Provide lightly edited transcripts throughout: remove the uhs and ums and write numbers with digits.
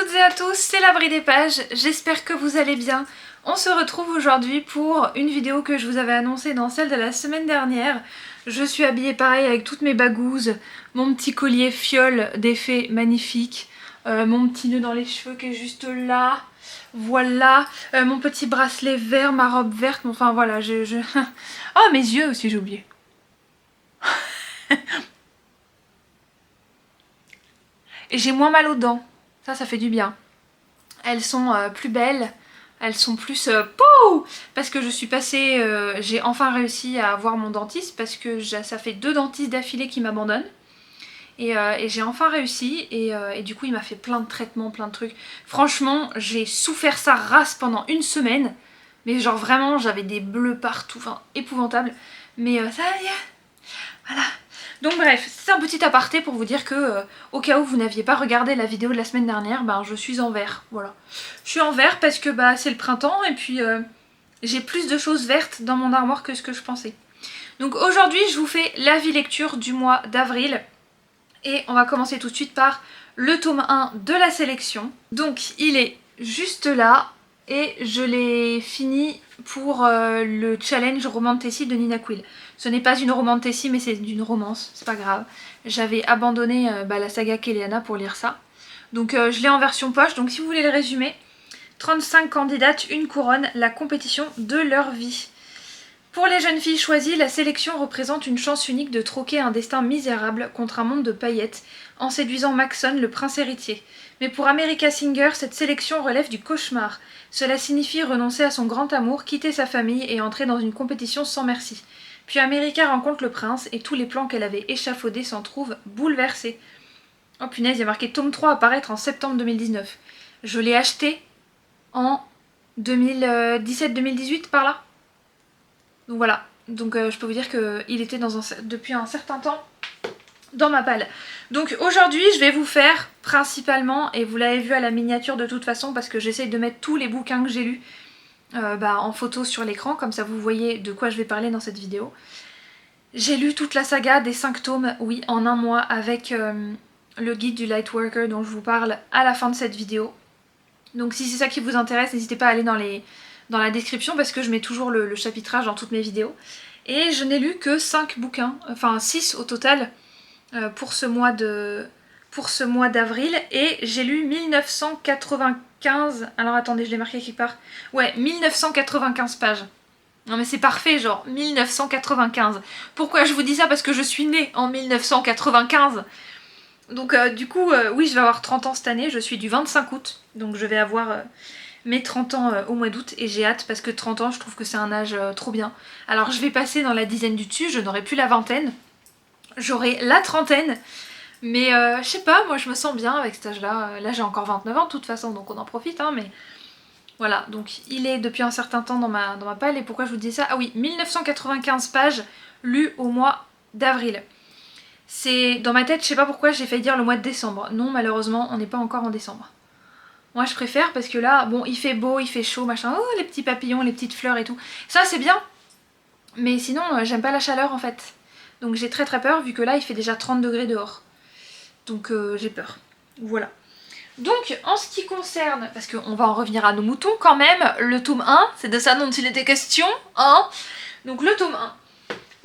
toutes et à tous, c'est l'Abri des Pages, j'espère que vous allez bien. On se retrouve aujourd'hui pour une vidéo que je vous avais annoncée dans celle de la semaine dernière. Je suis habillée pareil avec toutes mes bagouzes, mon petit collier fiole d'effet magnifique, mon petit nœud dans les cheveux qui est juste là, voilà, mon petit bracelet vert, ma robe verte, enfin voilà, Oh, mes yeux aussi j'ai oublié. Et j'ai moins mal aux dents, ça fait du bien. Elles sont plus belles, elles sont plus pouh, parce que je suis passée, j'ai enfin réussi à voir mon dentiste parce que ça fait 2 dentistes d'affilée qui m'abandonnent. Et j'ai enfin réussi et du coup il m'a fait plein de traitements, plein de trucs. Franchement j'ai souffert sa race pendant 1 semaine, mais genre vraiment j'avais des bleus partout, enfin épouvantable. Mais ça y est, voilà. Donc bref, c'est un petit aparté pour vous dire que au cas où vous n'aviez pas regardé la vidéo de la semaine dernière, ben je suis en vert, voilà. Je suis en vert parce que bah c'est le printemps et puis j'ai plus de choses vertes dans mon armoire que ce que je pensais. Donc aujourd'hui je vous fais l'avis lecture du mois d'avril et on va commencer tout de suite par le tome 1 de la sélection. Donc il est juste là et je l'ai fini pour le challenge Romantasy de Nina Quill. Ce n'est pas une romantasy mais c'est d'une romance, c'est pas grave. J'avais abandonné la saga Kéliana pour lire ça. Donc je l'ai en version poche, donc si vous voulez le résumer, 35 candidates, une couronne, la compétition de leur vie. Pour les jeunes filles choisies, la sélection représente une chance unique de troquer un destin misérable contre un monde de paillettes, en séduisant Maxon, le prince héritier. Mais pour America Singer, cette sélection relève du cauchemar. Cela signifie renoncer à son grand amour, quitter sa famille et entrer dans une compétition sans merci. Puis America rencontre le prince et tous les plans qu'elle avait échafaudés s'en trouvent bouleversés. Oh punaise, il y a marqué tome 3 à paraître en septembre 2019. Je l'ai acheté en 2017-2018 par là. Donc voilà, donc je peux vous dire qu'il était depuis un certain temps dans ma palle. Donc aujourd'hui je vais vous faire principalement, et vous l'avez vu à la miniature de toute façon parce que j'essaye de mettre tous les bouquins que j'ai lus en photo sur l'écran, comme ça vous voyez de quoi je vais parler dans cette vidéo. J'ai lu toute la saga des 5 tomes, oui, en un mois avec le guide du Lightworker dont je vous parle à la fin de cette vidéo. Donc si c'est ça qui vous intéresse, n'hésitez pas à aller dans la description parce que je mets toujours le chapitrage dans toutes mes vidéos. Et je n'ai lu que 5 bouquins, enfin 6 au total pour ce mois d'avril. Et j'ai lu 1995, alors attendez, je l'ai marqué quelque part. Ouais, 1995 pages. Non mais c'est parfait, genre 1995. Pourquoi je vous dis ça? Parce que je suis née en 1995. Donc du coup, oui, je vais avoir 30 ans cette année, je suis du 25 août, donc je vais avoir mes 30 ans au mois d'août et j'ai hâte parce que 30 ans, je trouve que c'est un âge trop bien. Alors je vais passer dans la dizaine du dessus, je n'aurai plus la vingtaine, j'aurai la trentaine, mais je sais pas, moi je me sens bien avec cet âge-là. Là j'ai encore 29 ans de toute façon, donc on en profite, hein, mais voilà, donc il est depuis un certain temps dans ma palle. Et pourquoi je vous dis ça? Ah oui, 1995 pages lues au mois d'avril. C'est dans ma tête, je sais pas pourquoi j'ai failli dire le mois de décembre. Non, malheureusement, on n'est pas encore en décembre. Moi je préfère parce que là, bon, il fait beau, il fait chaud, machin, oh les petits papillons, les petites fleurs et tout. Ça c'est bien, mais sinon j'aime pas la chaleur en fait. Donc j'ai très très peur vu que là il fait déjà 30 degrés dehors. Donc j'ai peur. Voilà. Donc en ce qui concerne, parce qu'on va en revenir à nos moutons quand même, le tome 1, c'est de ça dont il était question, hein. Donc le tome 1.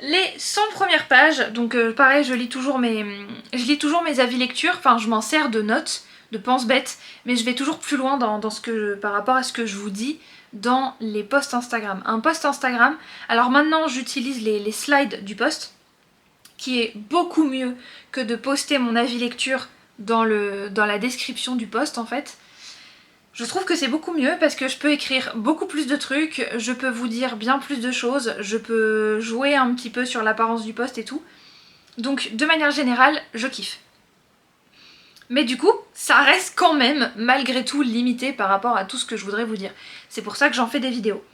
Les 100 premières pages, donc pareil, je lis toujours mes avis lecture, enfin je m'en sers de notes, de pense-bêtes, mais je vais toujours plus loin par rapport à ce que je vous dis dans les posts Instagram. Un post Instagram, alors maintenant j'utilise les slides du post, qui est beaucoup mieux que de poster mon avis lecture dans la description du post en fait. Je trouve que c'est beaucoup mieux parce que je peux écrire beaucoup plus de trucs, je peux vous dire bien plus de choses, je peux jouer un petit peu sur l'apparence du post et tout. Donc de manière générale, je kiffe. Mais du coup, ça reste quand même, malgré tout, limité par rapport à tout ce que je voudrais vous dire. C'est pour ça que j'en fais des vidéos.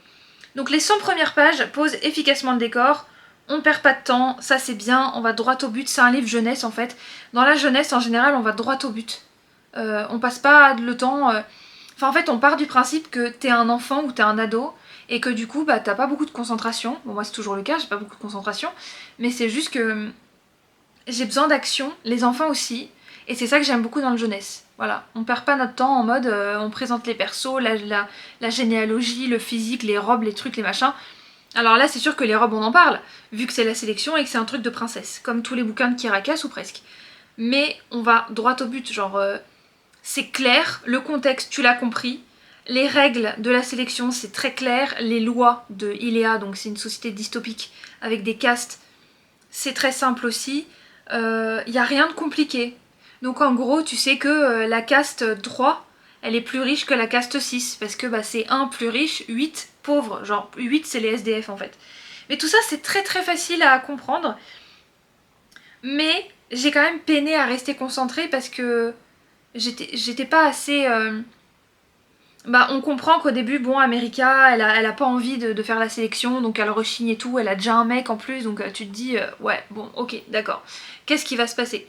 Donc les 100 premières pages posent efficacement le décor, on perd pas de temps, ça c'est bien, on va droit au but, c'est un livre jeunesse en fait. Dans la jeunesse, en général, on va droit au but. On passe pas le temps... Enfin en fait on part du principe que t'es un enfant ou t'es un ado et que du coup bah t'as pas beaucoup de concentration. Bon moi c'est toujours le cas, j'ai pas beaucoup de concentration, mais c'est juste que j'ai besoin d'action, les enfants aussi, Et c'est ça que j'aime beaucoup dans le jeunesse. Voilà, on perd pas notre temps en mode on présente les persos, la généalogie, le physique, les robes, les trucs, les machins. Alors là, c'est sûr que les robes, on en parle, vu que c'est la sélection et que c'est un truc de princesse, comme tous les bouquins de Kirakas ou presque. Mais on va droit au but, genre c'est clair, le contexte, tu l'as compris. Les règles de la sélection, c'est très clair. Les lois de Ilea, donc c'est une société dystopique avec des castes, c'est très simple aussi. Y a rien de compliqué. Donc en gros, tu sais que la caste 3, elle est plus riche que la caste 6, parce que bah, c'est 1 plus riche, 8 pauvres. Genre 8 c'est les SDF en fait. Mais tout ça c'est très très facile à comprendre. Mais j'ai quand même peiné à rester concentrée parce que j'étais pas assez... Bah on comprend qu'au début, bon, America, elle a pas envie de faire la sélection, donc elle rechigne et tout, elle a déjà un mec en plus, donc tu te dis, ouais, bon, ok, d'accord. Qu'est-ce qui va se passer?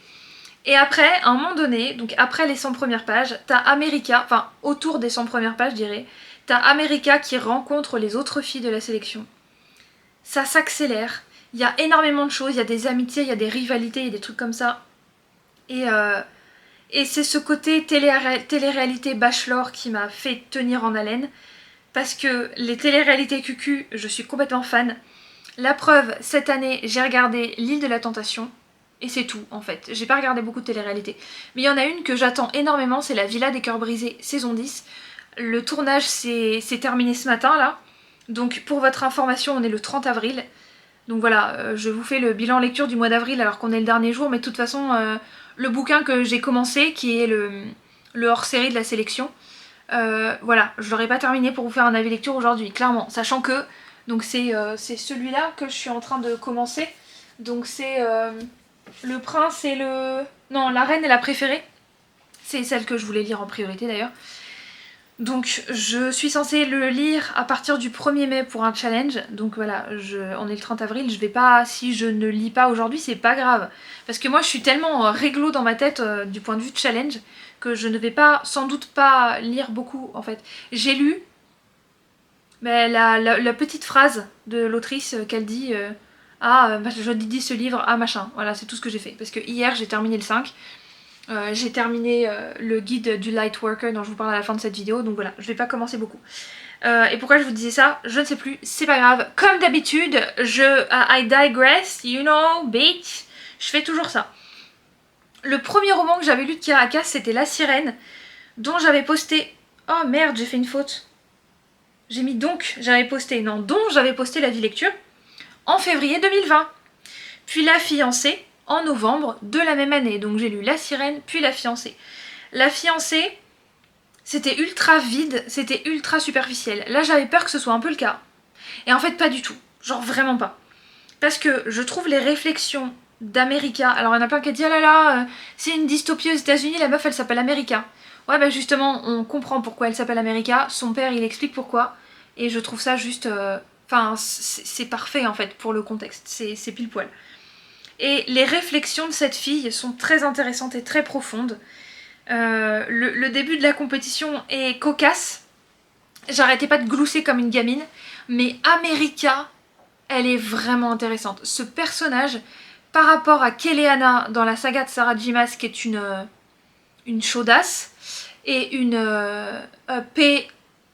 Et après, à un moment donné, donc après les 100 premières pages, t'as America, enfin autour des 100 premières pages, je dirais, t'as America qui rencontre les autres filles de la sélection. Ça s'accélère, il y a énormément de choses, il y a des amitiés, il y a des rivalités, il y a des trucs comme ça. Et c'est ce côté télé-réalité bachelor qui m'a fait tenir en haleine. Parce que les télé-réalités QQ, je suis complètement fan. La preuve, cette année, j'ai regardé L'île de la Tentation. Et c'est tout, en fait. J'ai pas regardé beaucoup de télé-réalités. Mais il y en a une que j'attends énormément, c'est La Villa des Cœurs Brisés, saison 10. Le tournage s'est terminé ce matin, là. Donc, pour votre information, on est le 30 avril. Donc voilà, je vous fais le bilan lecture du mois d'avril alors qu'on est le dernier jour. Mais de toute façon, le bouquin que j'ai commencé, qui est le hors-série de la sélection, voilà, je l'aurais pas terminé pour vous faire un avis lecture aujourd'hui, clairement. Sachant que, donc c'est celui-là que je suis en train de commencer. Donc c'est le prince et le... Non, la reine et la préférée. C'est celle que je voulais lire en priorité d'ailleurs. Donc je suis censée le lire à partir du 1er mai pour un challenge. Donc voilà, on est le 30 avril, je vais pas... Si je ne lis pas aujourd'hui, c'est pas grave. Parce que moi je suis tellement réglo dans ma tête du point de vue de challenge que je ne vais pas, sans doute pas lire beaucoup en fait. J'ai lu mais la petite phrase de l'autrice qu'elle dit je dédie ce livre à machin. Voilà, c'est tout ce que j'ai fait. Parce que hier j'ai terminé le 5. J'ai terminé le guide du Lightworker dont je vous parle à la fin de cette vidéo, donc voilà, je vais pas commencer beaucoup. Et pourquoi je vous disais ça, je ne sais plus, c'est pas grave. Comme d'habitude, I digress, you know, bitch. Je fais toujours ça. Le premier roman que j'avais lu de Kirakas, c'était La Sirène, dont j'avais posté... Oh merde, j'ai fait une faute. J'ai mis donc, j'avais posté, non, dont j'avais posté l'avis lecture en février 2020. Puis La Fiancée, en novembre de la même année. Donc j'ai lu La Sirène, puis La Fiancée. La Fiancée, c'était ultra vide, c'était ultra superficiel. Là j'avais peur que ce soit un peu le cas. Et en fait pas du tout. Genre vraiment pas. Parce que je trouve les réflexions d'America... Alors il y en a plein qui disent « Oh là là, c'est une dystopie aux États-Unis, la meuf elle s'appelle America. » Ouais bah justement, on comprend pourquoi elle s'appelle America. Son père il explique pourquoi. Et je trouve ça juste... Enfin, c'est parfait en fait pour le contexte. C'est pile poil. Et les réflexions de cette fille sont très intéressantes et très profondes. Le début de la compétition est cocasse. J'arrêtais pas de glousser comme une gamine. Mais America, elle est vraiment intéressante. Ce personnage, par rapport à Keleana dans la saga de Sarah J. Maas, qui est une chaudasse, et une P111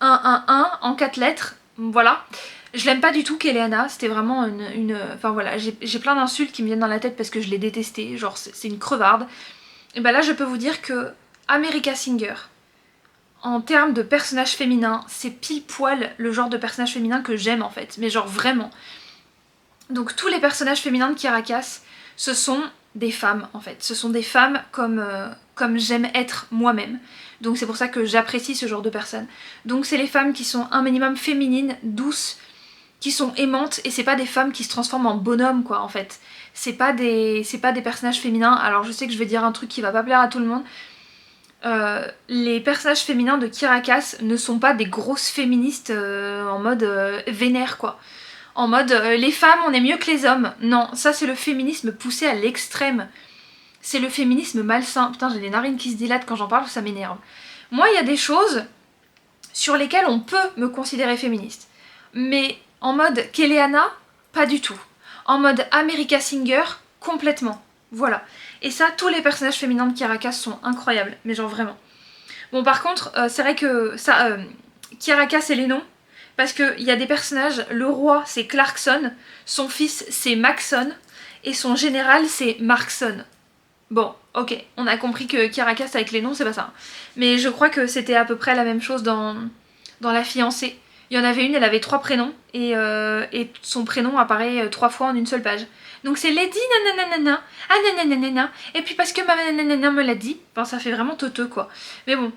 en 4 lettres, voilà. Je l'aime pas du tout, Keleana, c'était vraiment Enfin voilà, j'ai plein d'insultes qui me viennent dans la tête parce que je l'ai détestée, genre c'est une crevarde. Et ben là, je peux vous dire que America Singer, en termes de personnage féminin, c'est pile poil le genre de personnage féminin que j'aime en fait, mais genre vraiment. Donc tous les personnages féminins de Kirakas, ce sont des femmes en fait, ce sont des femmes comme j'aime être moi-même. Donc c'est pour ça que j'apprécie ce genre de personnes. Donc c'est les femmes qui sont un minimum féminines, douces, qui sont aimantes, et c'est pas des femmes qui se transforment en bonhommes quoi en fait. C'est pas des personnages féminins. Alors je sais que je vais dire un truc qui va pas plaire à tout le monde. Les personnages féminins de Kirakas ne sont pas des grosses féministes en mode vénère quoi. En mode les femmes on est mieux que les hommes. Non, ça c'est le féminisme poussé à l'extrême. C'est le féminisme malsain. Putain, j'ai les narines qui se dilatent quand j'en parle, ça m'énerve. Moi il y a des choses sur lesquelles on peut me considérer féministe. Mais en mode Keleana, pas du tout. En mode America Singer, complètement. Voilà. Et ça, tous les personnages féminins de Kiarakas sont incroyables, mais genre vraiment. Bon, par contre, c'est vrai que ça, Kiarakas c'est les noms, parce qu'il y a des personnages, le roi c'est Clarkson, son fils c'est Maxon, et son général c'est Markson. Bon, ok, on a compris que Kiarakas avec les noms c'est pas ça. Mais je crois que c'était à peu près la même chose dans La fiancée. Il y en avait une, elle avait 3 prénoms, et son prénom apparaît 3 fois en une seule page. Donc c'est Lady nananana, ah nananana, et puis parce que ma nanana me l'a dit, enfin ça fait vraiment teuteux quoi. Mais bon,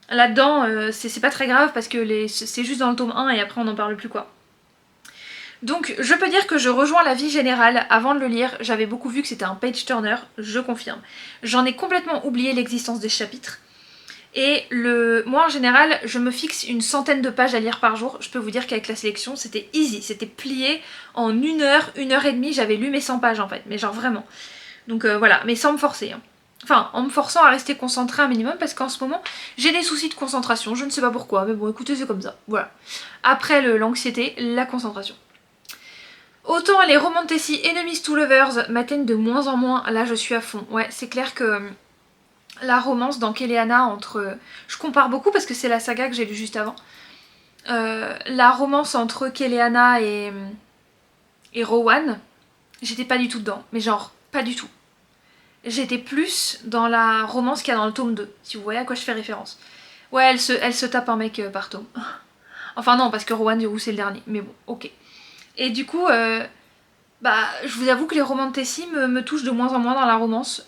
là-dedans, c'est pas très grave parce que c'est juste dans le tome 1 et après on n'en parle plus quoi. Donc je peux dire que je rejoins l'avis général. Avant de le lire, j'avais beaucoup vu que c'était un page turner, je confirme. J'en ai complètement oublié l'existence des chapitres. Et moi en général, je me fixe une centaine de pages à lire par jour. Je peux vous dire qu'avec la sélection, c'était easy. C'était plié en 1 heure et demie, j'avais lu mes 100 pages en fait. Mais genre vraiment. Donc voilà, mais sans me forcer. Hein. Enfin, en me forçant à rester concentrée un minimum, parce qu'en ce moment, j'ai des soucis de concentration. Je ne sais pas pourquoi, mais bon, écoutez, c'est comme ça. Voilà. Après l'anxiété, la concentration. Autant les romantasy Enemies to Lovers m'atteignent de moins en moins, là je suis à fond. Ouais, c'est clair que la romance dans Keleana entre... Je compare beaucoup parce que c'est la saga que j'ai lue juste avant. La romance entre Keleana et Rowan, j'étais pas du tout dedans. Mais genre, pas du tout. J'étais plus dans la romance qu'il y a dans le tome 2, si vous voyez à quoi je fais référence. Ouais, elle se tape un mec par tome. Enfin non, parce que Rowan du coup c'est le dernier, mais bon, ok. Et du coup, je vous avoue que les romantasy me touchent de moins en moins dans la romance.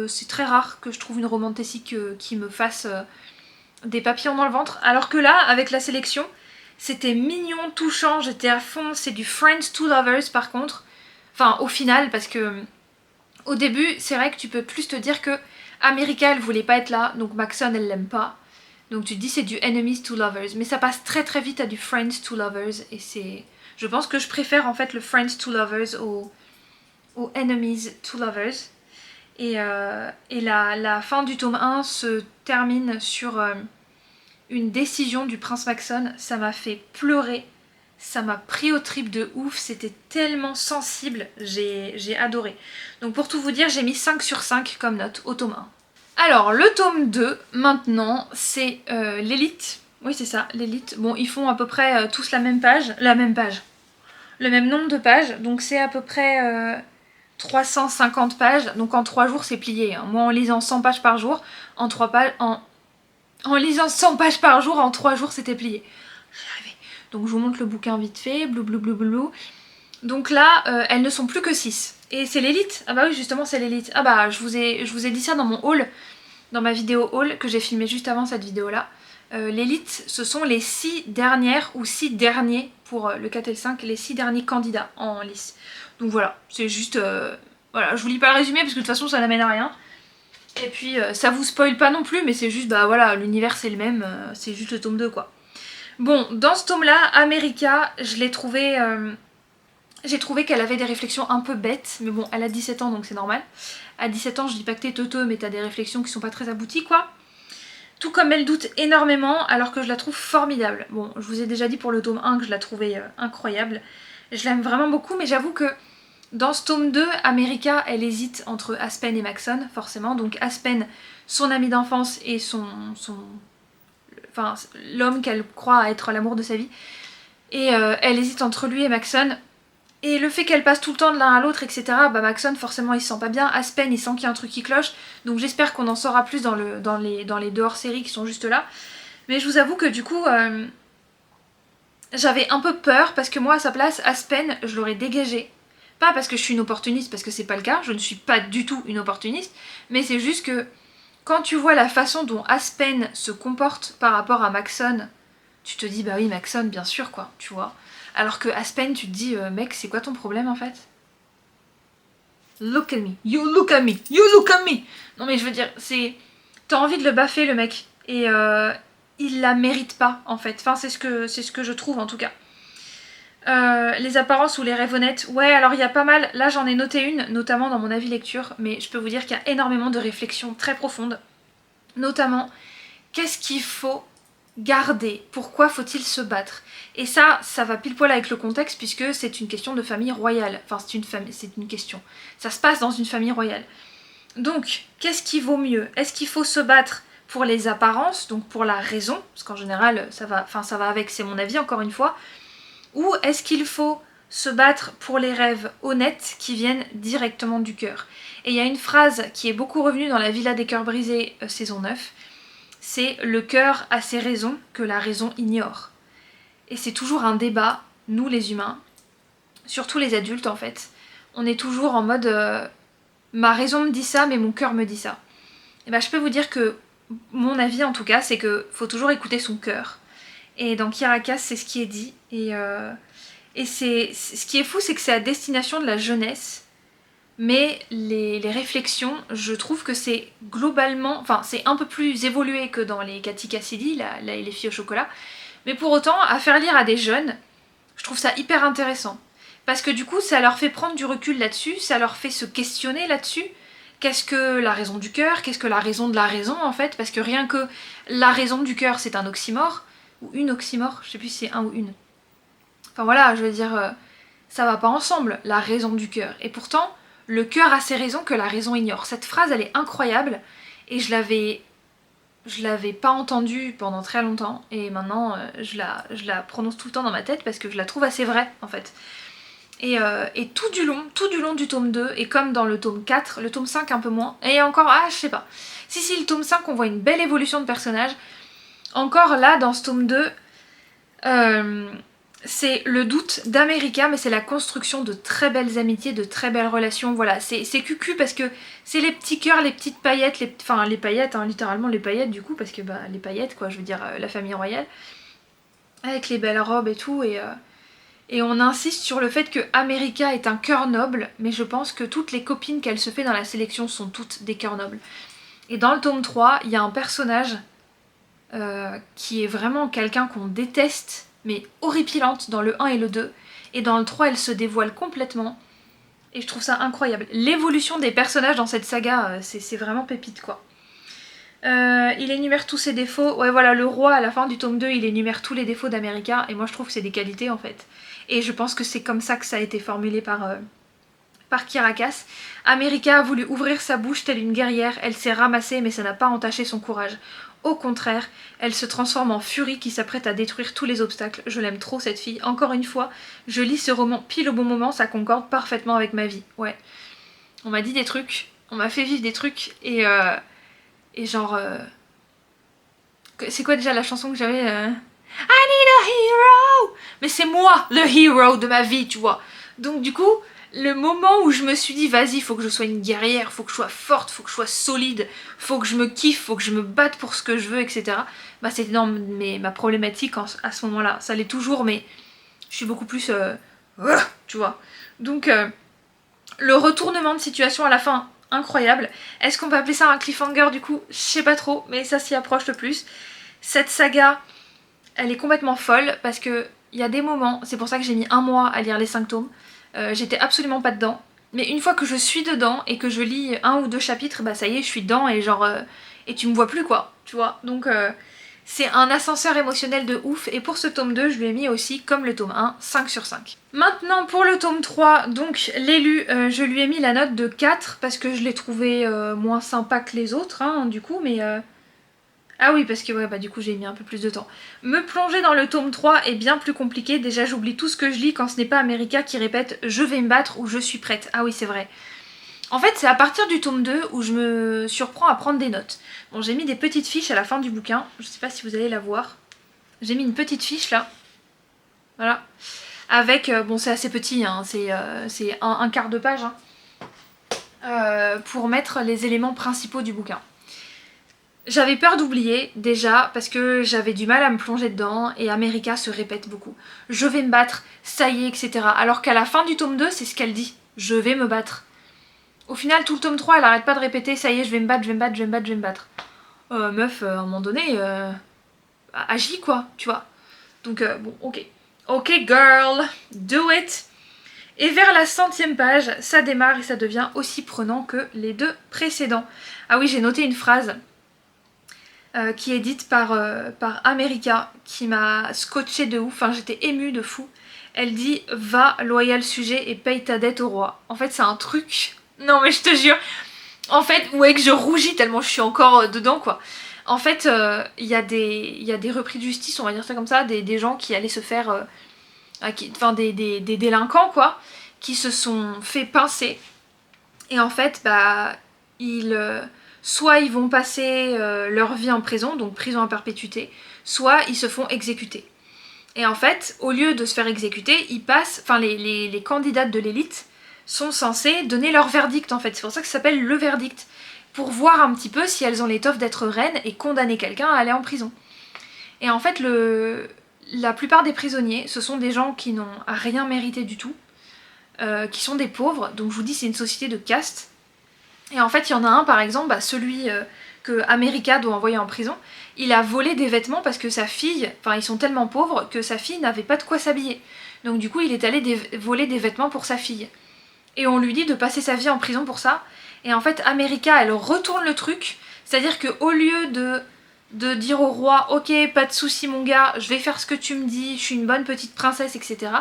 C'est très rare que je trouve une romantasy qui me fasse des papillons dans le ventre. Alors que là, avec la sélection, c'était mignon, touchant, j'étais à fond. C'est du Friends to Lovers par contre. Enfin, au final, parce que au début, c'est vrai que tu peux plus te dire que America, elle voulait pas être là, donc Maxon, elle l'aime pas. Donc tu te dis c'est du Enemies to Lovers. Mais ça passe très très vite à du Friends to Lovers et c'est... Je pense que je préfère en fait le Friends to Lovers au Enemies to Lovers. Et la fin du tome 1 se termine sur une décision du prince Maxon. Ça m'a fait pleurer. Ça m'a pris aux tripes de ouf. C'était tellement sensible. J'ai adoré. Donc pour tout vous dire, j'ai mis 5 sur 5 comme note au tome 1. Alors le tome 2 maintenant, c'est l'élite. Oui c'est ça, l'élite. Bon, ils font à peu près tous la même page. Le même nombre de pages, donc c'est à peu près 350 pages, donc en 3 jours c'est plié. Hein. Moi en lisant 100 pages par jour, en lisant 100 pages par jour, en 3 jours c'était plié. J'y arrivais. Donc je vous montre le bouquin vite fait, blou blou blou blou. Donc là, elles ne sont plus que 6. Et c'est l'élite. Ah bah oui justement c'est l'élite. Ah bah je vous ai dit ça dans mon haul, dans ma vidéo haul que j'ai filmé juste avant cette vidéo là. L'élite, ce sont les 6 dernières ou 6 derniers pour le 4 et le 5, les 6 derniers candidats en lice. Donc voilà, c'est juste... voilà, je vous lis pas le résumé parce que de toute façon ça n'amène à rien. Et puis ça vous spoil pas non plus, mais c'est juste, bah voilà, l'univers c'est le même, c'est juste le tome 2 quoi. Bon, dans ce tome là, America, je l'ai trouvé... j'ai trouvé qu'elle avait des réflexions un peu bêtes, mais bon, elle a 17 ans donc c'est normal. À 17 ans, je dis pas que t'es teuteux, mais t'as des réflexions qui sont pas très abouties quoi. Tout comme elle doute énormément, alors que je la trouve formidable. Bon, je vous ai déjà dit pour le tome 1 que je la trouvais incroyable. Je l'aime vraiment beaucoup, mais j'avoue que dans ce tome 2, America, elle hésite entre Aspen et Maxon, forcément. Donc Aspen, son ami d'enfance et enfin, l'homme qu'elle croit être l'amour de sa vie. Et elle hésite entre lui et Maxon. Et le fait qu'elle passe tout le temps de l'un à l'autre, etc., bah Maxon forcément il se sent pas bien, Aspen il sent qu'il y a un truc qui cloche, donc j'espère qu'on en saura plus dans les deux hors-séries qui sont juste là. Mais je vous avoue que du coup, j'avais un peu peur, parce que moi à sa place, Aspen, je l'aurais dégagé. Pas parce que je suis une opportuniste, parce que c'est pas le cas, je ne suis pas du tout une opportuniste, mais c'est juste que quand tu vois la façon dont Aspen se comporte par rapport à Maxon, tu te dis bah oui Maxon bien sûr quoi, tu vois. Alors que Aspen, tu te dis, mec, c'est quoi ton problème en fait? Look at me, you look at me, you look at me. Non mais je veux dire, c'est... T'as envie de le baffer le mec. Et il la mérite pas en fait. Enfin c'est ce que je trouve en tout cas. Les apparences ou les rêvenettes. Ouais alors il y a pas mal, là j'en ai noté une, notamment dans mon avis lecture. Mais je peux vous dire qu'il y a énormément de réflexions très profondes. Notamment, qu'est-ce qu'il faut garder? Pourquoi faut-il se battre? Et ça va pile poil avec le contexte puisque c'est une question de famille royale. Enfin, c'est une question. Ça se passe dans une famille royale. Donc, qu'est-ce qui vaut mieux? Est-ce qu'il faut se battre pour les apparences, donc pour la raison, parce qu'en général, ça va avec, c'est mon avis encore une fois, ou est-ce qu'il faut se battre pour les rêves honnêtes qui viennent directement du cœur? Et il y a une phrase qui est beaucoup revenue dans la Villa des cœurs brisés saison 9, c'est le cœur a ses raisons que la raison ignore. Et c'est toujours un débat, nous les humains, surtout les adultes en fait, on est toujours en mode ma raison me dit ça mais mon cœur me dit ça. Et ben je peux vous dire que mon avis en tout cas c'est que faut toujours écouter son cœur. Et dans Kyrakas c'est ce qui est dit et ce qui est fou c'est que c'est à destination de la jeunesse. Mais les réflexions, je trouve que c'est globalement, enfin c'est un peu plus évolué que dans les Kati Cassidy, les filles au chocolat, mais pour autant, à faire lire à des jeunes, je trouve ça hyper intéressant. Parce que du coup, ça leur fait prendre du recul là-dessus, ça leur fait se questionner là-dessus. Qu'est-ce que la raison du cœur? Qu'est-ce que la raison de la raison en fait? Parce que rien que la raison du cœur c'est un oxymore, ou une oxymore, je sais plus si c'est un ou une. Enfin voilà, je veux dire, ça va pas ensemble, la raison du cœur. Et pourtant, le cœur a ses raisons que la raison ignore. Cette phrase, elle est incroyable et je l'avais pas entendue pendant très longtemps et maintenant je la prononce tout le temps dans ma tête parce que je la trouve assez vraie en fait. Et tout du long du tome 2, et comme dans le tome 4, le tome 5 un peu moins, et encore, je sais pas. Si, le tome 5 on voit une belle évolution de personnage. Encore là, dans ce tome 2, c'est le doute d'America, mais c'est la construction de très belles amitiés, de très belles relations. Voilà, c'est cucu parce que c'est les petits cœurs, les petites paillettes, les paillettes, hein, littéralement les paillettes du coup, parce que les paillettes quoi, je veux dire la famille royale, avec les belles robes et tout, et on insiste sur le fait que America est un cœur noble, mais je pense que toutes les copines qu'elle se fait dans la sélection sont toutes des cœurs nobles. Et dans le tome 3, il y a un personnage qui est vraiment quelqu'un qu'on déteste, mais horripilante dans le 1 et le 2, et dans le 3 elle se dévoile complètement, et je trouve ça incroyable. L'évolution des personnages dans cette saga, c'est vraiment pépite quoi. Il énumère tous ses défauts, ouais voilà, le roi à la fin du tome 2 il énumère tous les défauts d'America, et moi je trouve que c'est des qualités en fait. Et je pense que c'est comme ça que ça a été formulé par Kyrakas. America a voulu ouvrir sa bouche telle une guerrière, elle s'est ramassée mais ça n'a pas entaché son courage. Au contraire, elle se transforme en furie qui s'apprête à détruire tous les obstacles. Je l'aime trop cette fille. Encore une fois, je lis ce roman pile au bon moment, ça concorde parfaitement avec ma vie. Ouais. On m'a dit des trucs, on m'a fait vivre des trucs et genre... C'est quoi déjà la chanson que j'avais I need a hero! Mais c'est moi le hero de ma vie, tu vois. Donc du coup, le moment où je me suis dit vas-y, faut que je sois une guerrière, faut que je sois forte, faut que je sois solide, faut que je me kiffe, faut que je me batte pour ce que je veux, etc. Bah c'était dans ma problématique à ce moment-là. Ça l'est toujours, mais je suis beaucoup plus... tu vois. Donc le retournement de situation à la fin, incroyable. Est-ce qu'on peut appeler ça un cliffhanger du coup? Je sais pas trop, mais ça s'y approche le plus. Cette saga, elle est complètement folle parce que il y a des moments, c'est pour ça que j'ai mis 1 mois à lire les 5 tomes, j'étais absolument pas dedans, mais une fois que je suis dedans et que je lis 1 ou 2 chapitres, bah ça y est, je suis dedans et genre et tu me vois plus quoi, tu vois. Donc c'est un ascenseur émotionnel de ouf, et pour ce tome 2, je lui ai mis aussi, comme le tome 1, 5 sur 5. Maintenant pour le tome 3, donc l'élu, je lui ai mis la note de 4 parce que je l'ai trouvé moins sympa que les autres, hein, du coup, mais... Ah oui, parce que ouais, bah du coup j'ai mis un peu plus de temps. Me plonger dans le tome 3 est bien plus compliqué. Déjà j'oublie tout ce que je lis quand ce n'est pas America qui répète « je vais me battre » ou « je suis prête ». Ah oui, c'est vrai. En fait, c'est à partir du tome 2 où je me surprends à prendre des notes. Bon, j'ai mis des petites fiches à la fin du bouquin. Je sais pas si vous allez la voir. J'ai mis une petite fiche là. Voilà. Avec, bon c'est assez petit, hein, c'est un quart de page. Hein, pour mettre les éléments principaux du bouquin. J'avais peur d'oublier déjà parce que j'avais du mal à me plonger dedans et America se répète beaucoup. Je vais me battre, ça y est, etc. Alors qu'à la fin du tome 2, c'est ce qu'elle dit. Je vais me battre. Au final, tout le tome 3, elle arrête pas de répéter ça y est, je vais me battre, je vais me battre, je vais me battre, je vais me battre. Meuf, à un moment donné, agis quoi, tu vois. Donc bon, ok. Ok girl, do it. Et vers la 100e page, ça démarre et ça devient aussi prenant que les 2 précédents. Ah oui, j'ai noté une phrase. qui est édite par America, qui m'a scotché de ouf, enfin j'étais émue de fou. Elle dit va, loyal sujet, et paye ta dette au roi. En fait c'est un truc, non mais je te jure, en fait, ouais que je rougis tellement je suis encore dedans quoi. En fait, il y a des repris de justice, on va dire ça comme ça, des gens qui allaient se faire... enfin des délinquants quoi, qui se sont fait pincer. Et en fait, bah, soit ils vont passer leur vie en prison, donc prison à perpétuité, soit ils se font exécuter. Et en fait, au lieu de se faire exécuter, ils passent, enfin les candidates de l'élite sont censées donner leur verdict en fait. C'est pour ça que ça s'appelle le verdict. Pour voir un petit peu si elles ont l'étoffe d'être reines et condamner quelqu'un à aller en prison. Et en fait, la plupart des prisonniers, ce sont des gens qui n'ont rien mérité du tout, qui sont des pauvres. Donc je vous dis, c'est une société de caste. Et en fait, il y en a un, par exemple, bah, celui que America doit envoyer en prison, il a volé des vêtements parce que sa fille, enfin ils sont tellement pauvres que sa fille n'avait pas de quoi s'habiller. Donc du coup, il est allé voler des vêtements pour sa fille. Et on lui dit de passer sa vie en prison pour ça. Et en fait, America, elle retourne le truc. C'est-à-dire qu'au lieu de dire au roi, ok, pas de soucis mon gars, je vais faire ce que tu me dis, je suis une bonne petite princesse, etc.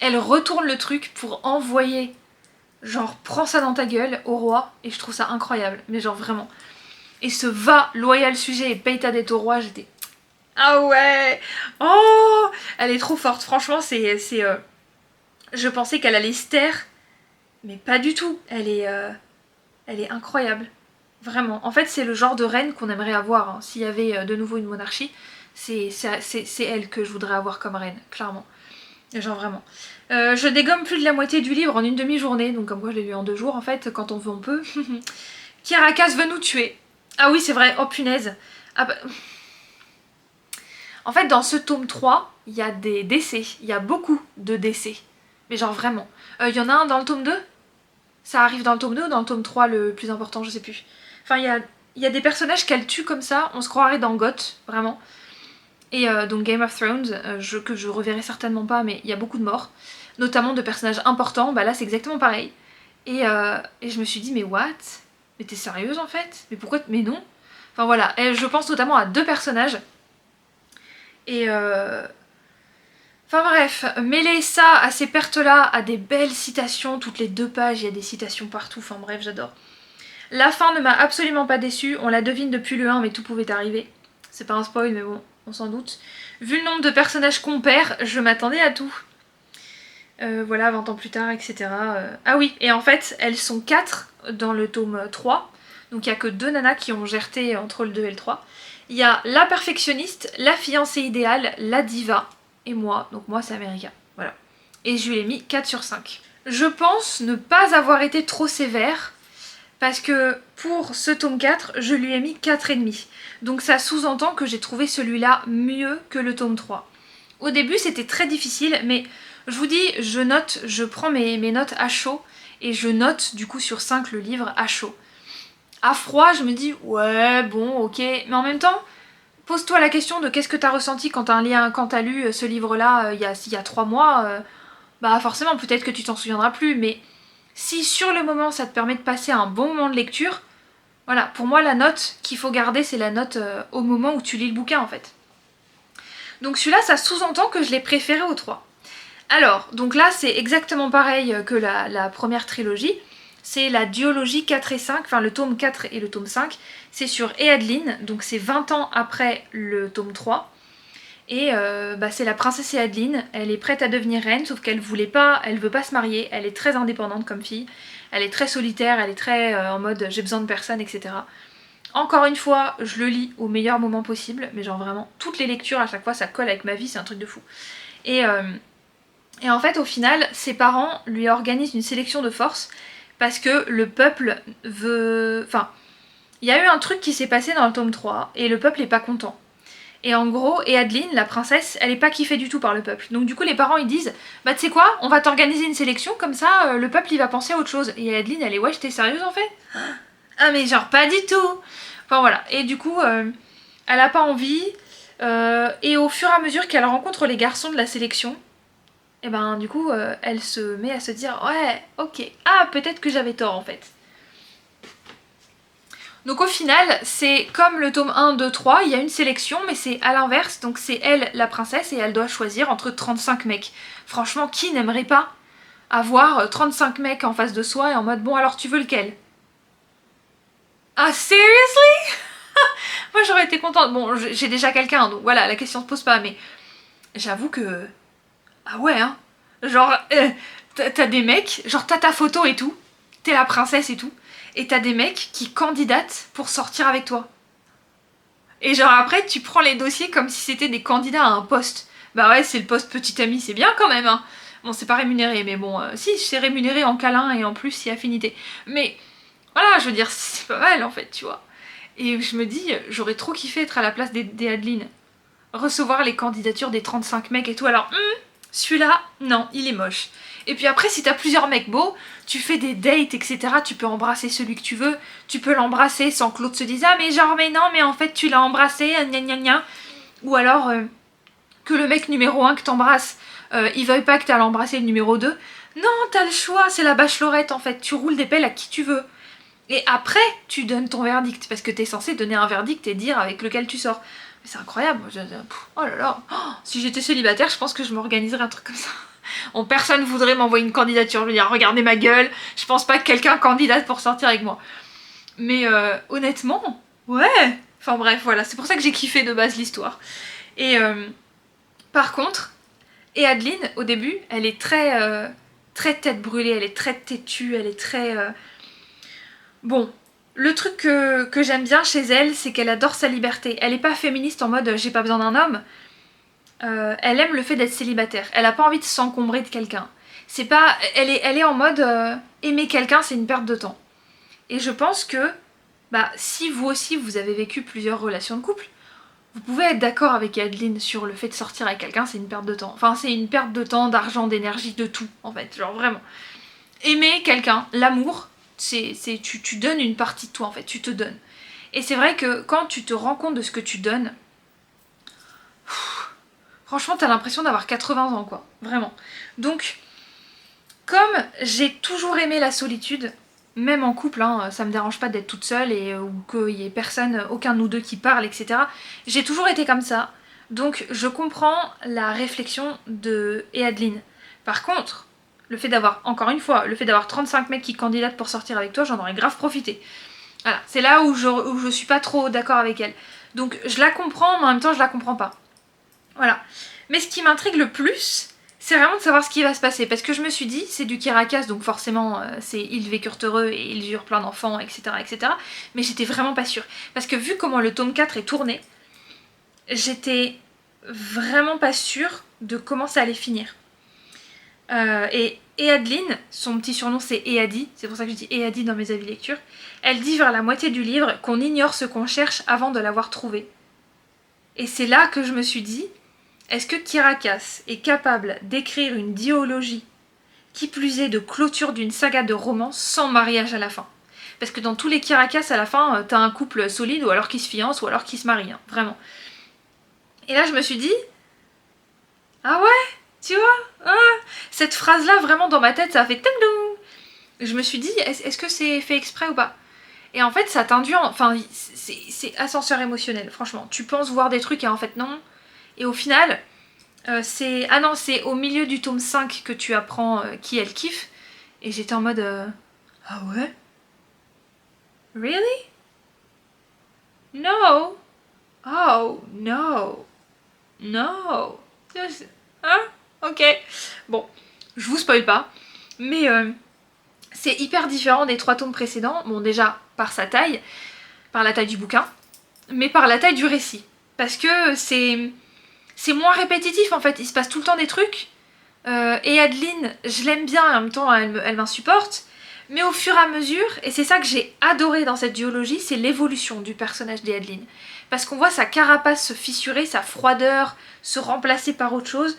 Elle retourne le truc pour envoyer, genre, prends ça dans ta gueule au roi, et je trouve ça incroyable, mais genre vraiment. Et ce va, loyal sujet, et paye ta dette au roi, j'étais... Ah ouais. Oh, elle est trop forte, franchement, je pensais qu'elle allait se taire, mais pas du tout, elle est incroyable. Vraiment. En fait, c'est le genre de reine qu'on aimerait avoir. Hein. S'il y avait de nouveau une monarchie, c'est elle que je voudrais avoir comme reine, clairement. Genre vraiment. Je dégomme plus de la moitié du livre en une demi-journée, donc comme quoi je l'ai lu en 2 jours en fait, quand on veut on peut. Kiarakas veut nous tuer. Ah oui, c'est vrai, oh punaise. Ah bah... En fait, dans ce tome 3, il y a des décès. Il y a beaucoup de décès. Mais genre vraiment. Il y en a un dans le tome 2 ? Ça arrive dans le tome 2 ou dans le tome 3 le plus important, je sais plus. Enfin, il y a des personnages qu'elle tue comme ça, on se croirait dans Goth, vraiment. Et donc Game of Thrones, que je reverrai certainement pas, mais il y a beaucoup de morts. Notamment de personnages importants, bah là c'est exactement pareil. Et je me suis dit, mais what ? Mais t'es sérieuse en fait ? Mais pourquoi ? Mais non. Enfin voilà, et je pense notamment à 2 personnages. Et enfin bref, mêler ça à ces pertes-là, à des belles citations, toutes les 2 pages, il y a des citations partout, enfin bref, j'adore. La fin ne m'a absolument pas déçue, on la devine depuis le 1 mais tout pouvait arriver. C'est pas un spoil mais bon, on s'en doute. Vu le nombre de personnages qu'on perd, je m'attendais à tout. Voilà, 20 ans plus tard, etc. Ah oui, et en fait, elles sont 4 dans le tome 3, donc il n'y a que 2 nanas qui ont gerté entre le 2 et le 3. Il y a la perfectionniste, la fiancée idéale, la diva, et moi, donc moi c'est America, voilà. Et je lui ai mis 4 sur 5. Je pense ne pas avoir été trop sévère, parce que pour ce tome 4, je lui ai mis 4,5. Donc ça sous-entend que j'ai trouvé celui-là mieux que le tome 3. Au début c'était très difficile, mais je vous dis, je prends mes notes à chaud, et je note du coup sur 5 le livre à chaud. À froid, je me dis, ouais, bon, ok, mais en même temps, pose-toi la question de qu'est-ce que t'as ressenti quand t'as lu ce livre-là il y a 3 mois, bah forcément, peut-être que tu t'en souviendras plus, mais si sur le moment ça te permet de passer un bon moment de lecture, voilà, pour moi la note qu'il faut garder, c'est la note au moment où tu lis le bouquin en fait. Donc celui-là, ça sous-entend que je l'ai préféré aux 3. Alors, donc là c'est exactement pareil que la première trilogie, c'est la duologie 4 et 5, enfin le tome 4 et le tome 5, c'est sur Eadlyn, donc c'est 20 ans après le tome 3, et c'est la princesse Eadlyn, elle est prête à devenir reine, sauf qu'elle veut pas se marier, elle est très indépendante comme fille, elle est très solitaire, elle est très en mode j'ai besoin de personne, etc. Encore une fois, je le lis au meilleur moment possible, mais genre vraiment, toutes les lectures à chaque fois ça colle avec ma vie, c'est un truc de fou. Et en fait, au final, ses parents lui organisent une sélection de force parce que le peuple veut... Enfin, il y a eu un truc qui s'est passé dans le tome 3 et le peuple est pas content. Et en gros, Eadlyn, la princesse, elle est pas kiffée du tout par le peuple. Donc du coup, les parents ils disent, bah tu sais quoi, on va t'organiser une sélection, comme ça le peuple il va penser à autre chose. Et Eadlyn, elle est, ouais, j'étais sérieuse en fait ? Ah mais genre pas du tout. Enfin voilà, et du coup, elle a pas envie. Et au fur et à mesure qu'elle rencontre les garçons de la sélection, et ben du coup elle se met à se dire ouais ok, ah peut-être que j'avais tort en fait. Donc au final, c'est comme le tome 1, 2, 3, il y a une sélection, mais c'est à l'inverse, donc c'est elle la princesse et elle doit choisir entre 35 mecs. Franchement, qui n'aimerait pas avoir 35 mecs en face de soi et en mode bon alors tu veux lequel? Ah seriously? Moi j'aurais été contente. Bon, j'ai déjà quelqu'un, donc voilà, la question se pose pas, mais j'avoue que... Ah ouais, hein. Genre, t'as des mecs, genre t'as ta photo et tout, t'es la princesse et tout, et t'as des mecs qui candidatent pour sortir avec toi. Et genre après, tu prends les dossiers comme si c'était des candidats à un poste. Bah ouais, c'est le poste petit ami, c'est bien quand même, hein. Bon, c'est pas rémunéré, mais bon, si, c'est rémunéré en câlin et en plus, c'est affinité. Mais voilà, je veux dire, c'est pas mal en fait, tu vois. Et je me dis, j'aurais trop kiffé être à la place des Adeline. Recevoir les candidatures des 35 mecs et tout. Alors, celui-là, non, il est moche. Et puis après, si t'as plusieurs mecs beaux, tu fais des dates, etc. Tu peux embrasser celui que tu veux. Tu peux l'embrasser sans que l'autre se dise ah mais genre mais non mais en fait tu l'as embrassé, gna gna gna. Ou alors que le mec numéro 1 que t'embrasses, il veuille pas que t'ailles l'embrasser le numéro 2. Non, t'as le choix, c'est la bachelorette en fait. Tu roules des pelles à qui tu veux. Et après, tu donnes ton verdict, parce que t'es censé donner un verdict et dire avec lequel tu sors. Mais c'est incroyable, oh là là, si j'étais célibataire, je pense que je m'organiserais un truc comme ça. Bon, personne voudrait m'envoyer une candidature, je veux dire, regardez ma gueule, je pense pas que quelqu'un candidate pour sortir avec moi. Mais honnêtement, ouais. Enfin bref, voilà, c'est pour ça que j'ai kiffé de base l'histoire. Et par contre, et Adeline, au début, elle est très tête brûlée, elle est très têtue, elle est très... Bon, le truc que j'aime bien chez elle, c'est qu'elle adore sa liberté. Elle est pas féministe en mode j'ai pas besoin d'un homme. Elle aime le fait d'être célibataire. Elle a pas envie de s'encombrer de quelqu'un. C'est pas, elle est en mode aimer quelqu'un, c'est une perte de temps. Et je pense que bah si vous aussi vous avez vécu plusieurs relations de couple, vous pouvez être d'accord avec Adeline sur le fait de sortir avec quelqu'un, c'est une perte de temps. Enfin, c'est une perte de temps, d'argent, d'énergie, de tout en fait, genre vraiment. Aimer quelqu'un, l'amour, tu donnes une partie de toi en fait, tu te donnes. Et c'est vrai que quand tu te rends compte de ce que tu donnes, franchement t'as l'impression d'avoir 80 ans quoi, vraiment. Donc, comme j'ai toujours aimé la solitude, même en couple, hein, ça me dérange pas d'être toute seule et ou qu'il y ait personne, aucun de nous deux qui parle, etc. J'ai toujours été comme ça, donc je comprends la réflexion de Adeline. Par contre, le fait d'avoir, encore une fois, le fait d'avoir 35 mecs qui candidatent pour sortir avec toi, j'en aurais grave profité. Voilà, c'est là où je suis pas trop d'accord avec elle. Donc je la comprends, mais en même temps je la comprends pas. Voilà. Mais ce qui m'intrigue le plus, c'est vraiment de savoir ce qui va se passer. Parce que je me suis dit, c'est du Kirakas, donc forcément, c'est ils vécurent heureux et ils eurent plein d'enfants, etc., etc. Mais j'étais vraiment pas sûre. Parce que vu comment le tome 4 est tourné, j'étais vraiment pas sûre de comment ça allait finir. Et Adeline, son petit surnom c'est Eadi, c'est pour ça que je dis Eadi dans mes avis lecture, elle dit vers la moitié du livre qu'on ignore ce qu'on cherche avant de l'avoir trouvé. Et c'est là que je me suis dit, est-ce que Kirakas est capable d'écrire une dialogie, qui plus est de clôture d'une saga de romance sans mariage à la fin? Parce que dans tous les Kirakas, à la fin, t'as un couple solide, ou alors qui se fiance, ou alors qui se marie, hein, vraiment. Et là je me suis dit, ah ouais, tu vois, cette phrase-là, vraiment dans ma tête, ça a fait tang-dong. Je me suis dit, est-ce que c'est fait exprès ou pas? Et en fait, ça t'induit en... Enfin, c'est ascenseur émotionnel, franchement. Tu penses voir des trucs et en fait non. Et au final, c'est... Ah non, c'est au milieu du tome 5 que tu apprends qui elle kiffe. Et j'étais en mode... Ah ouais? Really? No. Oh, no. No. Hein? Ok. Bon, je vous spoil pas. Mais c'est hyper différent des 3 tomes précédents. Bon, déjà, par sa taille, par la taille du bouquin, mais par la taille du récit. Parce que c'est moins répétitif en fait, il se passe tout le temps des trucs. Et Adeline, je l'aime bien et en même temps elle m'insupporte. Mais au fur et à mesure, et c'est ça que j'ai adoré dans cette duologie, c'est l'évolution du personnage d'Adeline. Parce qu'on voit sa carapace se fissurer, sa froideur se remplacer par autre chose.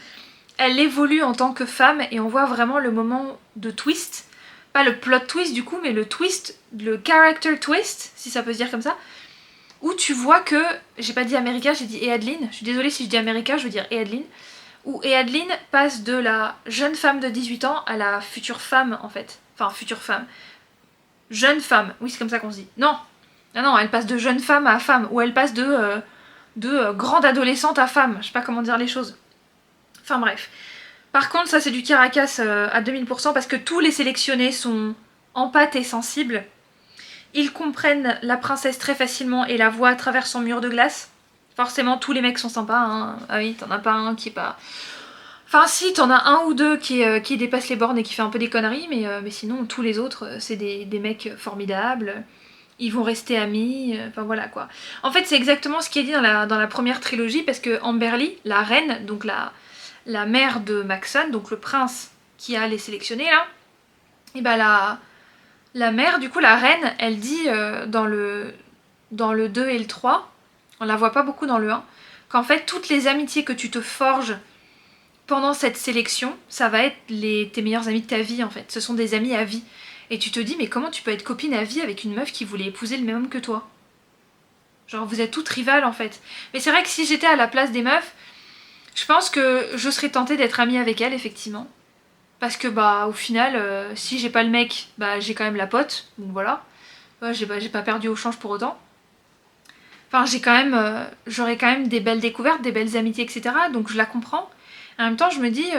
Elle évolue en tant que femme et on voit vraiment le moment de twist. Pas le plot twist du coup, mais le twist, le character twist, si ça peut se dire comme ça. Où tu vois que, j'ai pas dit America, j'ai dit Adeline. Je suis désolée si je dis America, je veux dire Adeline. Où Adeline passe de la jeune femme de 18 ans à la future femme en fait. Enfin, future femme. Jeune femme, oui c'est comme ça qu'on se dit. Non, Ah non, elle passe de jeune femme à femme, ou elle passe de grande adolescente à femme, je sais pas comment dire les choses. Enfin bref. Par contre, ça c'est du Caracas à 2000% parce que tous les sélectionnés sont empathes et sensibles. Ils comprennent la princesse très facilement et la voient à travers son mur de glace. Forcément, tous les mecs sont sympas, hein. Ah oui, t'en as pas un qui est pas... Enfin si, t'en as un ou deux qui dépasse les bornes et qui fait un peu des conneries, mais sinon, tous les autres, c'est des mecs formidables. Ils vont rester amis, enfin voilà quoi. En fait, c'est exactement ce qui est dit dans la première trilogie, parce que Amberly, la reine, donc la mère de Maxon, donc le prince qui a les sélectionnés là, et bah la mère, du coup la reine, elle dit dans le 2 et le 3, on la voit pas beaucoup dans le 1, qu'en fait toutes les amitiés que tu te forges pendant cette sélection, ça va être tes meilleurs amis de ta vie en fait. Ce sont des amis à vie. Et tu te dis, mais comment tu peux être copine à vie avec une meuf qui voulait épouser le même homme que toi? Genre vous êtes toutes rivales en fait. Mais c'est vrai que si j'étais à la place des meufs, je pense que je serais tentée d'être amie avec elle effectivement. Parce que bah au final, si j'ai pas le mec, bah j'ai quand même la pote, donc voilà. Ouais, j'ai pas perdu au change pour autant. Enfin j'ai quand même, j'aurais quand même des belles découvertes, des belles amitiés, etc. Donc je la comprends. En même temps je me dis,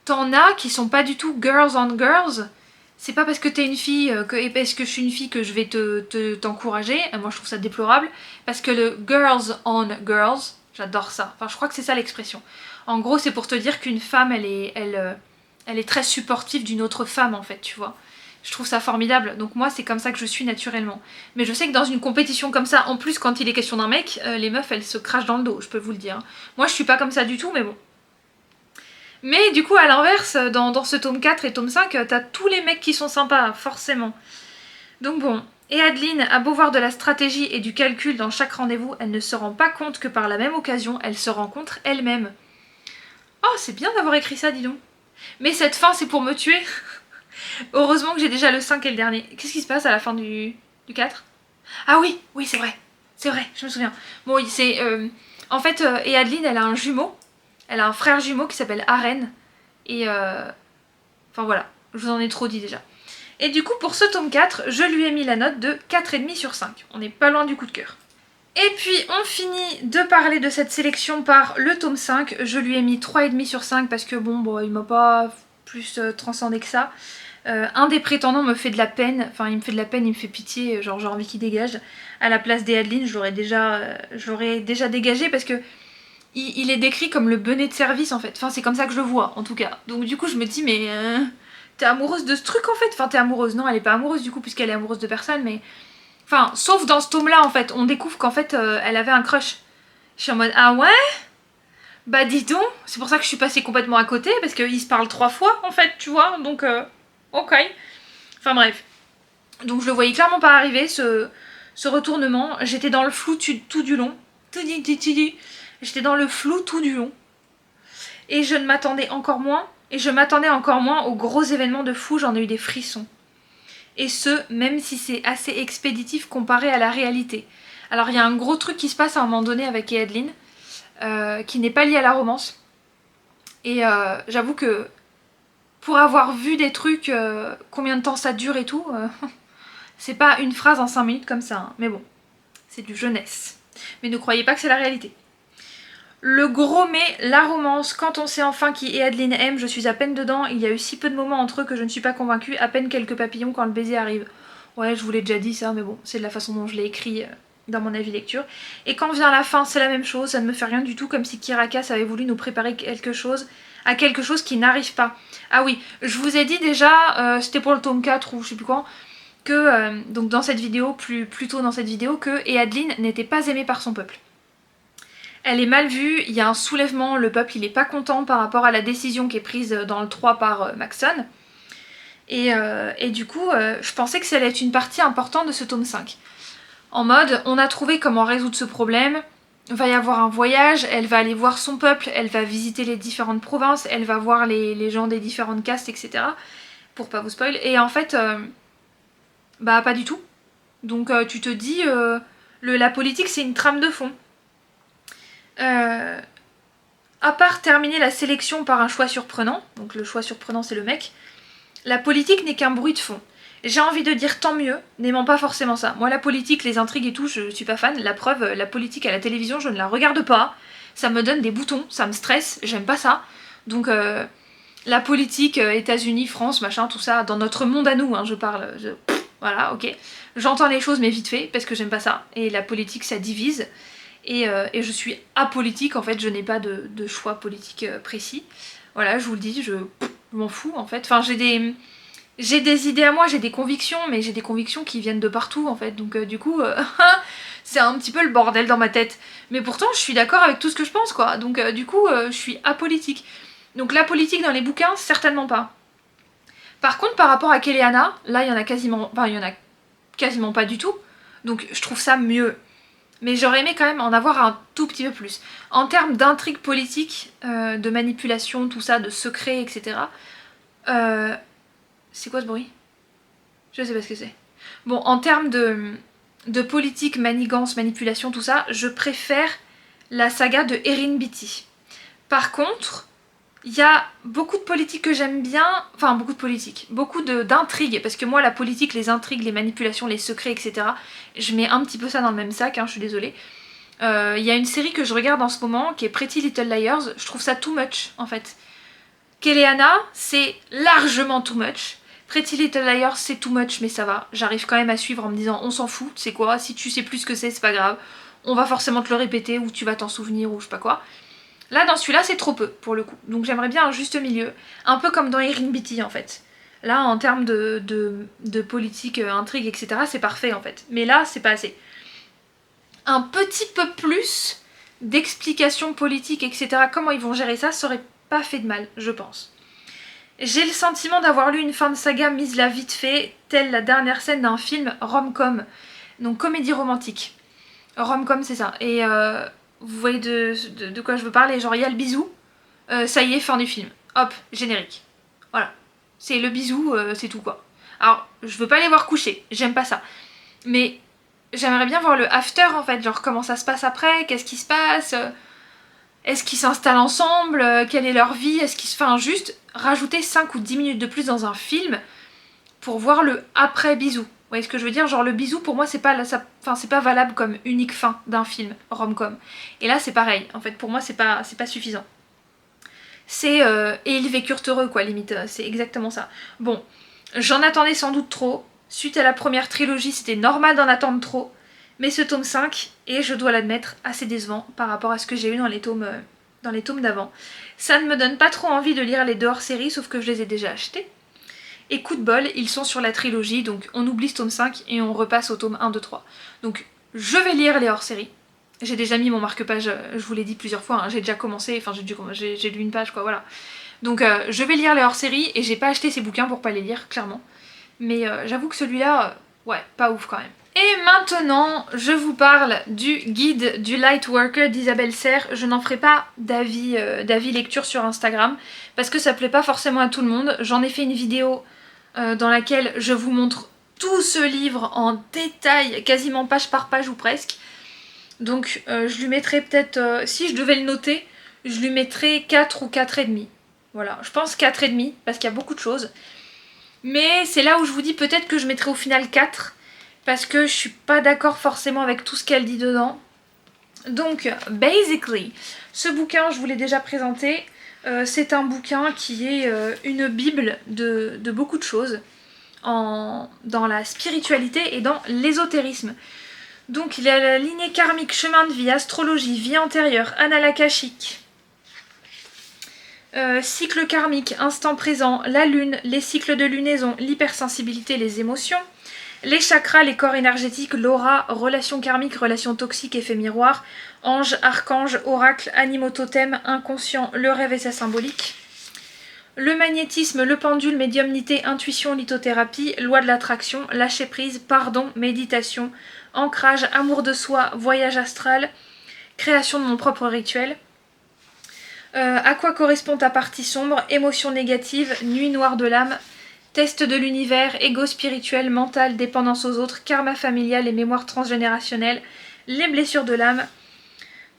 t'en as qui sont pas du tout girls on girls. C'est pas parce que t'es une fille et parce que je suis une fille que je vais t'encourager. Moi je trouve ça déplorable. Parce que le girls on girls, j'adore ça. Enfin je crois que c'est ça l'expression. En gros c'est pour te dire qu'une femme elle est très supportive d'une autre femme en fait, tu vois. Je trouve ça formidable. Donc moi c'est comme ça que je suis naturellement. Mais je sais que dans une compétition comme ça, en plus quand il est question d'un mec, les meufs elles se crachent dans le dos, je peux vous le dire. Moi je suis pas comme ça du tout, mais bon. Mais du coup, à l'inverse, dans ce tome 4 et tome 5, t'as tous les mecs qui sont sympas, forcément. Donc bon, et Adeline a beau voir de la stratégie et du calcul dans chaque rendez-vous, elle ne se rend pas compte que par la même occasion, elle se rencontre elle-même. Oh, c'est bien d'avoir écrit ça, dis donc. Mais cette fin, c'est pour me tuer. Heureusement que j'ai déjà le 5 et le dernier. Qu'est-ce qui se passe à la fin du 4? Ah oui, oui, c'est vrai. C'est vrai, je me souviens. Bon, oui, c'est... en fait, et Adeline, elle a un jumeau. Elle a un frère jumeau qui s'appelle Aren. Et enfin voilà, je vous en ai trop dit déjà. Et du coup, pour ce tome 4, je lui ai mis la note de 4,5 sur 5. On n'est pas loin du coup de cœur. Et puis, on finit de parler de cette sélection par le tome 5. Je lui ai mis 3,5 sur 5 parce que bon, il m'a pas plus transcendé que ça. Un des prétendants me fait de la peine, enfin il me fait de la peine, il me fait pitié, genre j'ai envie qu'il dégage. À la place des Adeline, je l'aurais déjà dégagé parce que il est décrit comme le benet de service en fait. Enfin c'est comme ça que je le vois en tout cas. Donc du coup je me dis mais t'es amoureuse de ce truc en fait. Enfin t'es amoureuse, non elle est pas amoureuse du coup puisqu'elle est amoureuse de personne mais... Enfin sauf dans ce tome là en fait. On découvre qu'en fait elle avait un crush. Je suis en mode ah ouais. Bah dis donc. C'est pour ça que je suis passée complètement à côté parce qu'ils se parlent 3 fois en fait tu vois. Donc ok. Enfin bref. Donc je le voyais clairement pas arriver ce retournement. J'étais dans le flou tout du long. J'étais dans le flou tout du long. Et je ne m'attendais encore moins. Et je m'attendais encore moins aux gros événements de fou. J'en ai eu des frissons. Et ce, même si c'est assez expéditif comparé à la réalité. Alors il y a un gros truc qui se passe à un moment donné avec Adeline, qui n'est pas lié à la romance. Et j'avoue que pour avoir vu des trucs, combien de temps ça dure et tout, c'est pas une phrase en 5 minutes comme ça. Hein. Mais bon, c'est du jeunesse. Mais ne croyez pas que c'est la réalité. Le gros mais, la romance, quand on sait enfin qui Adeline aime, je suis à peine dedans, il y a eu si peu de moments entre eux que je ne suis pas convaincue, à peine quelques papillons quand le baiser arrive. Ouais, je vous l'ai déjà dit ça, mais bon, c'est de la façon dont je l'ai écrit dans mon avis lecture. Et quand vient la fin, c'est la même chose, ça ne me fait rien du tout, comme si Kirakas avait voulu nous préparer quelque chose qui n'arrive pas. Ah oui, je vous ai dit déjà, c'était pour le tome 4 ou je sais plus quand, que, donc dans cette vidéo, plus tôt dans cette vidéo, que Adeline n'était pas aimée par son peuple. Elle est mal vue, il y a un soulèvement, le peuple il est pas content par rapport à la décision qui est prise dans le 3 par Maxon. Et du coup, je pensais que ça allait être une partie importante de ce tome 5. En mode, on a trouvé comment résoudre ce problème, il va y avoir un voyage, elle va aller voir son peuple, elle va visiter les différentes provinces, elle va voir les gens des différentes castes, etc. Pour pas vous spoil. Et en fait, bah pas du tout. Donc tu te dis, la politique c'est une trame de fond. À part terminer la sélection par un choix surprenant, donc le choix surprenant c'est le mec, la politique n'est qu'un bruit de fond. J'ai envie de dire tant mieux, n'aimant pas forcément ça. Moi la politique, les intrigues et tout, je suis pas fan. La preuve, la politique à la télévision, je ne la regarde pas. Ça me donne des boutons, ça me stresse, j'aime pas ça. Donc la politique, États-Unis, France, machin, tout ça, dans notre monde à nous, hein, je parle. Voilà, ok. J'entends les choses mais vite fait, parce que j'aime pas ça. Et la politique, ça divise. Et je suis apolitique, en fait, je n'ai pas de choix politique précis. Voilà, je vous le dis, je m'en fous, en fait. Enfin, j'ai des idées à moi, j'ai des convictions, mais j'ai des convictions qui viennent de partout, en fait. Donc, du coup, c'est un petit peu le bordel dans ma tête. Mais pourtant, je suis d'accord avec tout ce que je pense, quoi. Donc, du coup, je suis apolitique. Donc, la politique dans les bouquins, certainement pas. Par contre, par rapport à Kéléana, là, il y en a quasiment pas du tout. Donc, je trouve ça mieux. Mais j'aurais aimé quand même en avoir un tout petit peu plus. En termes d'intrigue politique, de manipulation, tout ça, de secrets, etc. C'est quoi ce bruit? Je sais pas ce que c'est. Bon, en termes de politique, manigance, manipulation, tout ça, je préfère la saga de Erin Beatty. Par contre, il y a beaucoup de politique que j'aime bien, enfin beaucoup de politique, beaucoup d'intrigues, parce que moi la politique, les intrigues, les manipulations, les secrets, etc., je mets un petit peu ça dans le même sac, hein, je suis désolée. Il y a une série que je regarde en ce moment qui est Pretty Little Liars, je trouve ça too much en fait. Kéléana, c'est largement too much. Pretty Little Liars, c'est too much, mais ça va. J'arrive quand même à suivre en me disant on s'en fout, c'est quoi, si tu sais plus ce que c'est pas grave. On va forcément te le répéter ou tu vas t'en souvenir ou je sais pas quoi. Là, dans celui-là, c'est trop peu, pour le coup. Donc j'aimerais bien un juste milieu. Un peu comme dans Erin Beatty, en fait. Là, en termes de politique, intrigue, etc., c'est parfait, en fait. Mais là, c'est pas assez. Un petit peu plus d'explications politiques, etc., comment ils vont gérer ça, ça aurait pas fait de mal, je pense. J'ai le sentiment d'avoir lu une fin de saga mise là vite fait, telle la dernière scène d'un film rom-com. Donc comédie romantique. Rom-com, c'est ça. Et vous voyez de quoi je veux parler, genre il y a le bisou, ça y est, fin du film. Hop, générique. Voilà. C'est le bisou, c'est tout quoi. Alors, je veux pas les voir coucher, j'aime pas ça. Mais j'aimerais bien voir le after en fait, genre comment ça se passe après, qu'est-ce qui se passe, est-ce qu'ils s'installent ensemble, quelle est leur vie, est-ce qu'ils se... Enfin, juste rajouter 5 ou 10 minutes de plus dans un film pour voir le après bisou. Vous voyez ce que je veux dire? Genre le bisou pour moi c'est pas c'est pas valable comme unique fin d'un film rom-com. Et là c'est pareil. En fait pour moi c'est pas suffisant. C'est et ils vécurent heureux quoi limite. C'est exactement ça. Bon, j'en attendais sans doute trop. Suite à la première trilogie c'était normal d'en attendre trop. Mais ce tome 5 est, je dois l'admettre, assez décevant par rapport à ce que j'ai eu dans les tomes d'avant. Ça ne me donne pas trop envie de lire les deux hors-série sauf que je les ai déjà achetés. Et coup de bol, ils sont sur la trilogie, donc on oublie ce tome 5 et on repasse au tome 1, 2, 3. Donc je vais lire les hors-séries. J'ai déjà mis mon marque-page, je vous l'ai dit plusieurs fois, hein, j'ai déjà commencé, enfin j'ai lu une page quoi, voilà. Donc je vais lire les hors-séries et j'ai pas acheté ces bouquins pour pas les lire, clairement. Mais j'avoue que celui-là, ouais, pas ouf quand même. Et maintenant, je vous parle du guide du Lightworker d'Isabelle Serre. Je n'en ferai pas d'avis lecture sur Instagram parce que ça plaît pas forcément à tout le monde. J'en ai fait une vidéo dans laquelle je vous montre tout ce livre en détail, quasiment page par page ou presque. Donc je lui mettrai peut-être, si je devais le noter, je lui mettrais 4 ou 4,5. Voilà, je pense 4,5 parce qu'il y a beaucoup de choses. Mais c'est là où je vous dis peut-être que je mettrai au final 4 parce que je suis pas d'accord forcément avec tout ce qu'elle dit dedans. Donc, basically, ce bouquin, je vous l'ai déjà présenté, c'est un bouquin qui est une bible de beaucoup de choses dans la spiritualité et dans l'ésotérisme. Donc, il y a la lignée karmique, chemin de vie, astrologie, vie antérieure, annales akashiques, cycle karmique, instant présent, la lune, les cycles de lunaison, l'hypersensibilité, les émotions, les chakras, les corps énergétiques, l'aura, relations karmiques, relations toxiques, effets miroirs, anges, archanges, oracles, animaux totems, inconscient, le rêve et sa symbolique, le magnétisme, le pendule, médiumnité, intuition, lithothérapie, loi de l'attraction, lâcher prise, pardon, méditation, ancrage, amour de soi, voyage astral, création de mon propre rituel. À quoi correspond ta partie sombre, émotions négatives, nuit noire de l'âme, test de l'univers, ego spirituel, mental, dépendance aux autres, karma familial et mémoire transgénérationnelle, les blessures de l'âme,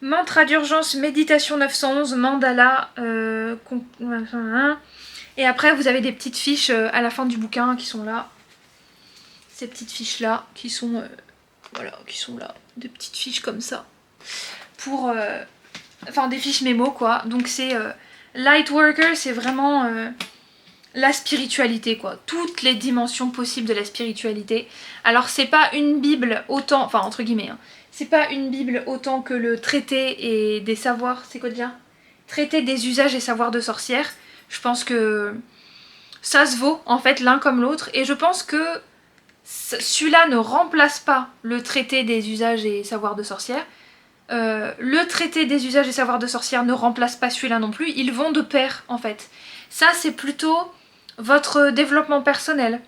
mantra d'urgence, méditation 911, mandala, et après vous avez des petites fiches à la fin du bouquin qui sont là. ces petites fiches là qui sont voilà, qui sont là, des petites fiches comme ça pour enfin des fiches mémo quoi. Donc c'est Lightworker, c'est vraiment la spiritualité quoi, toutes les dimensions possibles de la spiritualité. Alors c'est pas une bible autant, enfin entre guillemets, hein, c'est pas une bible autant que le traité et des savoirs, c'est quoi déjà? Traité des usages et savoirs de sorcière. Je pense que ça se vaut en fait l'un comme l'autre et je pense que celui-là ne remplace pas le traité des usages et savoirs de sorcière. Le traité des usages et savoirs de sorcière ne remplace pas celui-là non plus, ils vont de pair en fait. Ça c'est plutôt votre développement personnel.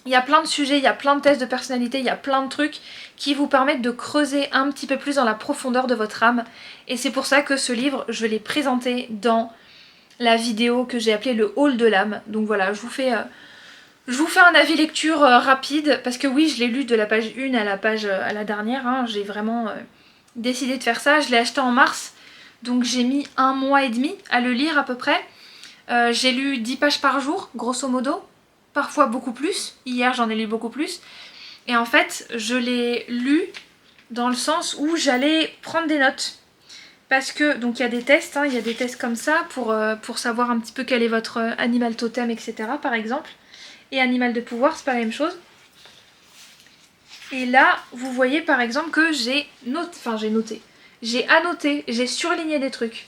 Il y a plein de sujets, il y a plein de tests de personnalité, il y a plein de trucs qui vous permettent de creuser un petit peu plus dans la profondeur de votre âme. Et c'est pour ça que ce livre, je l'ai présenté dans la vidéo que j'ai appelée le hall de l'âme. Donc voilà, je vous fais un avis lecture rapide, parce que oui, je l'ai lu de la page 1 à la dernière, hein. J'ai vraiment décidé de faire ça. Je l'ai acheté en mars, donc j'ai mis 1 mois et demi à le lire à peu près. J'ai lu 10 pages par jour, grosso modo, parfois beaucoup plus. Hier, j'en ai lu beaucoup plus. Et en fait, je l'ai lu dans le sens où j'allais prendre des notes. Parce que, donc il y a des tests, hein, il y a des tests comme ça pour savoir un petit peu quel est votre animal totem, etc. par exemple. Et animal de pouvoir, c'est pas la même chose. Et là, vous voyez par exemple que j'ai noté, j'ai annoté, j'ai surligné des trucs.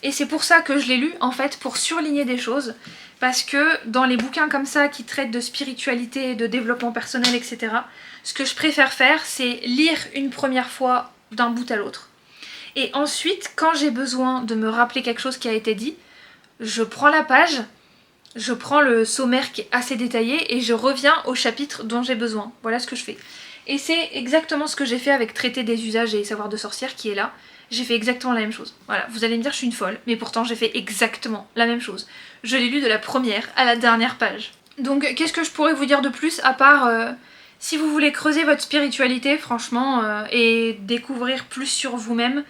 Et c'est pour ça que je l'ai lu, en fait, pour surligner des choses. Parce que dans les bouquins comme ça qui traitent de spiritualité, de développement personnel, etc., ce que je préfère faire, c'est lire une première fois d'un bout à l'autre. Et ensuite, quand j'ai besoin de me rappeler quelque chose qui a été dit, je prends la page, je prends le sommaire qui est assez détaillé et je reviens au chapitre dont j'ai besoin. Voilà ce que je fais. Et c'est exactement ce que j'ai fait avec Traité des usages et savoirs de sorcière qui est là. J'ai fait exactement la même chose. Voilà, vous allez me dire je suis une folle, mais pourtant j'ai fait exactement la même chose. Je l'ai lu de la première à la dernière page. Donc qu'est-ce que je pourrais vous dire de plus à part si vous voulez creuser votre spiritualité franchement et découvrir plus sur vous-même,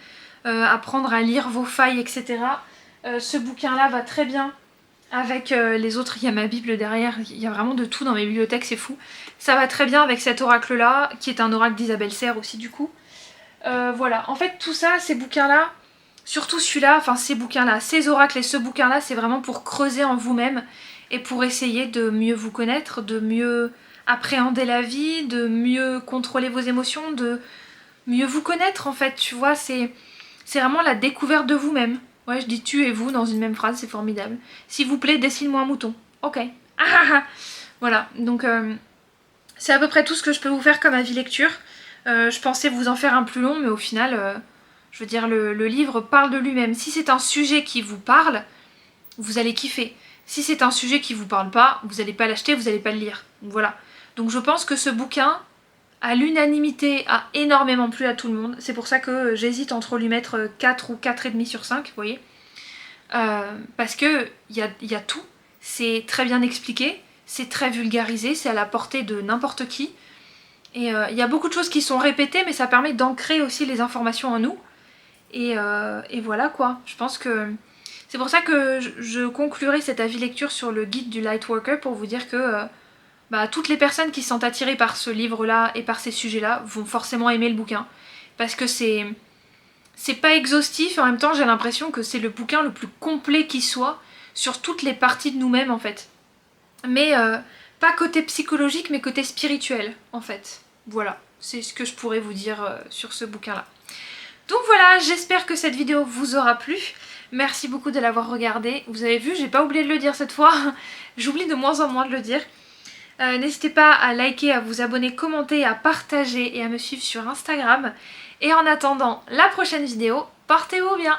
apprendre à lire vos failles, etc. Ce bouquin-là va très bien avec les autres. Il y a ma Bible derrière, il y a vraiment de tout dans mes bibliothèques, c'est fou. Ça va très bien avec cet oracle-là, qui est un oracle d'Isabelle Serre aussi du coup. Voilà, en fait tout ça, ces bouquins-là, surtout celui-là, enfin ces bouquins-là, ces oracles et ce bouquin-là, c'est vraiment pour creuser en vous-même et pour essayer de mieux vous connaître, de mieux appréhender la vie, de mieux contrôler vos émotions, de mieux vous connaître en fait, tu vois, c'est vraiment la découverte de vous-même. Ouais, je dis tu et vous dans une même phrase, c'est formidable. S'il vous plaît, dessine-moi un mouton. Ok. Voilà, donc c'est à peu près tout ce que je peux vous faire comme avis lecture. Je pensais vous en faire un plus long, mais au final, je veux dire, le livre parle de lui-même. Si c'est un sujet qui vous parle, vous allez kiffer. Si c'est un sujet qui vous parle pas, vous n'allez pas l'acheter, vous n'allez pas le lire. Donc voilà. Donc je pense que ce bouquin, à l'unanimité, a énormément plu à tout le monde. C'est pour ça que j'hésite entre lui mettre 4 ou 4,5 sur 5, vous voyez. Parce que y a tout. C'est très bien expliqué, c'est très vulgarisé, c'est à la portée de n'importe qui. Et il y a beaucoup de choses qui sont répétées, mais ça permet d'ancrer aussi les informations en nous. Et voilà quoi. Je pense que c'est pour ça que je conclurai cet avis lecture sur le guide du Lightworker pour vous dire que toutes les personnes qui se sentent attirées par ce livre-là et par ces sujets-là vont forcément aimer le bouquin. Parce que c'est pas exhaustif, en même temps j'ai l'impression que c'est le bouquin le plus complet qui soit sur toutes les parties de nous-mêmes en fait. Mais pas côté psychologique mais côté spirituel en fait. Voilà, c'est ce que je pourrais vous dire sur ce bouquin-là. Donc voilà, j'espère que cette vidéo vous aura plu. Merci beaucoup de l'avoir regardée. Vous avez vu, j'ai pas oublié de le dire cette fois. J'oublie de moins en moins de le dire. N'hésitez pas à liker, à vous abonner, commenter, à partager et à me suivre sur Instagram. Et en attendant la prochaine vidéo, portez-vous bien!